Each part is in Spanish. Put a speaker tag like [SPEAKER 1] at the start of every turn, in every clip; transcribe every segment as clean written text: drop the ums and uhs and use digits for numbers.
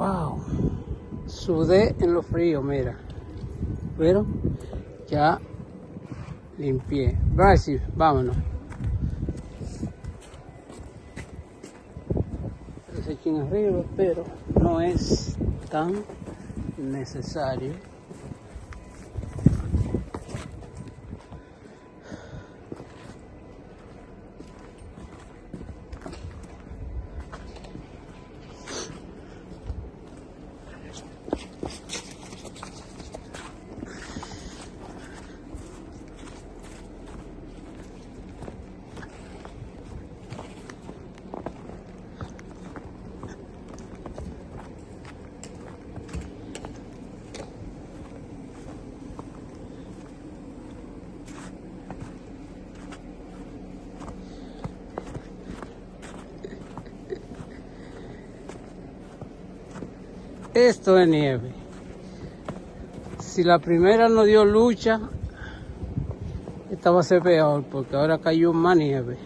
[SPEAKER 1] Wow, sudé en lo frío, mira. Pero ya limpié. Bryce, vámonos. Se echen arriba, pero no es tan necesario. Esto es nieve. Si la primera no dio lucha, esta va a ser peor porque ahora cayó más nieve.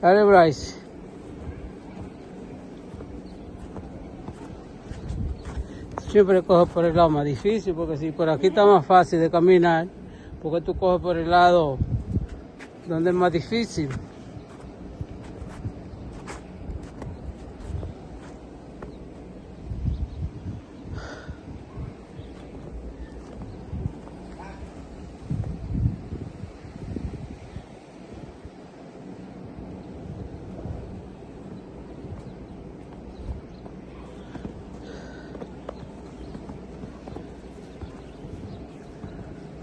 [SPEAKER 1] Dale, Bryce. Siempre cojo por el lado más difícil, porque si por aquí está más fácil de caminar, porque tú coges por el lado donde es más difícil.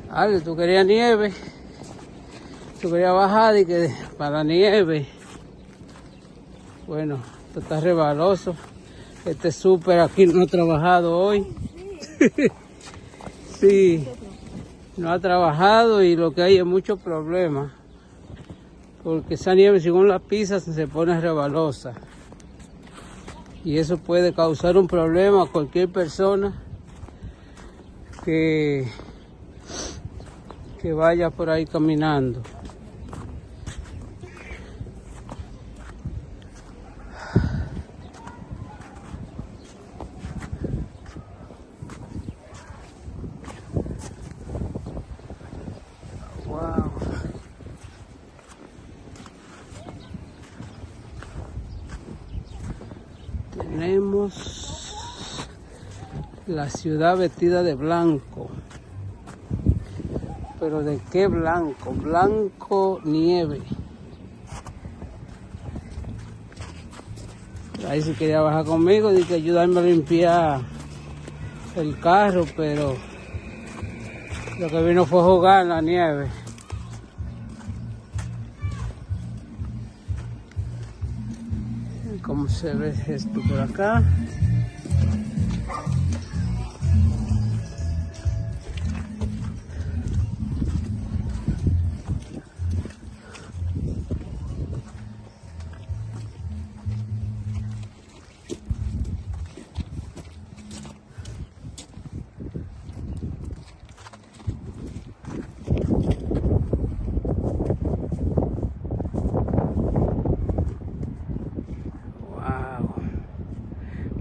[SPEAKER 1] Ale, tú querías nieve, tú querías bajar y que para la nieve. Bueno, esto está rebaloso. Este súper aquí no ha trabajado hoy. Sí, no ha trabajado y lo que hay es muchos problemas. Porque esa nieve, según la pisa, se pone rebalosa. Y eso puede causar un problema a cualquier persona que vaya por ahí caminando. Wow. Tenemos la ciudad vestida de blanco. ¿Pero de qué blanco? Blanco nieve. Ahí sí quería bajar conmigo, de que ayudarme a limpiar el carro, pero lo que vino fue jugar en la nieve. ¿Cómo se ve esto por acá?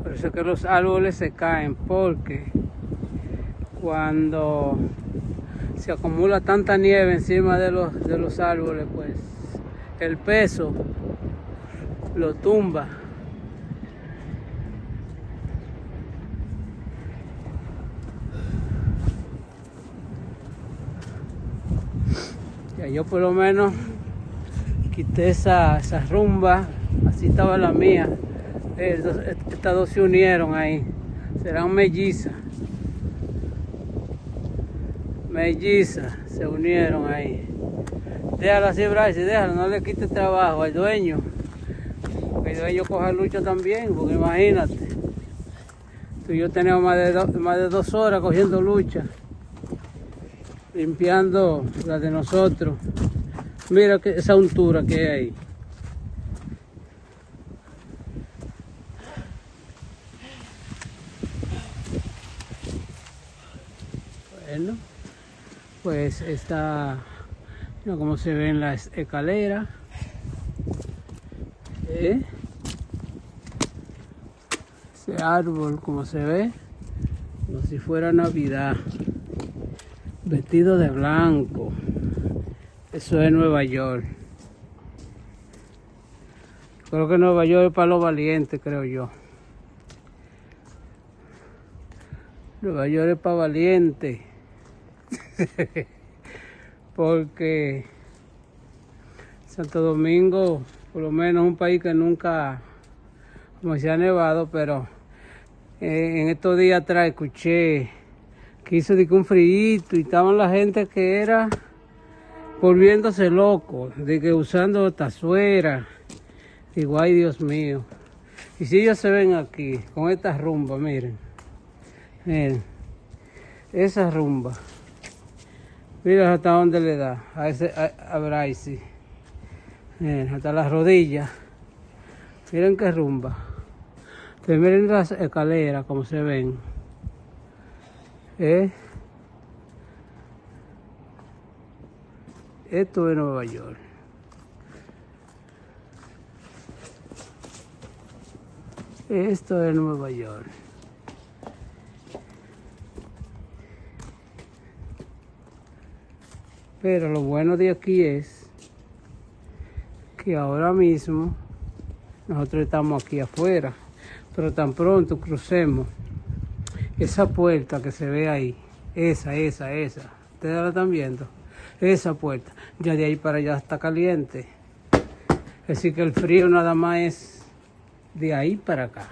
[SPEAKER 1] Por eso es que los árboles se caen, porque cuando se acumula tanta nieve encima de los árboles, pues el peso lo tumba. Ya yo por lo menos quité esa rumba, así estaba la mía. Estas dos se unieron ahí, serán mellizas. Mellizas se unieron ahí. Déjalo así, Bryce, déjalo, no le quites trabajo al dueño. Porque el dueño coja lucha también, porque imagínate. Tú y yo tenemos más de 2 horas cogiendo lucha, limpiando la de nosotros. Mira que esa untura que hay ahí. Bueno, pues esta Mira cómo se ven las escaleras. Ese árbol como se ve, como si fuera Navidad, vestido de blanco. Eso es Nueva York. Creo que Nueva York es para los valientes, creo yo. Nueva York es para valientes. Porque Santo Domingo, por lo menos, es un país que nunca, como se ha nevado, pero en estos días atrás escuché que hizo de que un frío y estaban la gente que era volviéndose loco, de que usando tazuera. Digo, ay Dios mío. Y si ellos se ven aquí con esta rumba, miren, miren, esa rumba, mira hasta dónde le da a Bryce, miren, hasta las rodillas, miren qué rumba. Entonces, miren las escaleras como se ven. Esto es Nueva York. Esto es Nueva York. Pero lo bueno de aquí es que ahora mismo nosotros estamos aquí afuera, pero tan pronto crucemos esa puerta que se ve ahí, esa, ustedes la están viendo, esa puerta, ya de ahí para allá está caliente. Así que el frío nada más es de ahí para acá.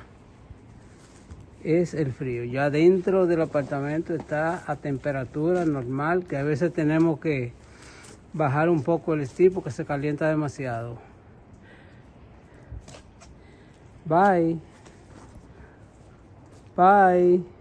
[SPEAKER 1] Es el frío. Ya dentro del apartamento está a temperatura normal, que a veces tenemos que bajar un poco el estilo porque se calienta demasiado. Bye. Bye.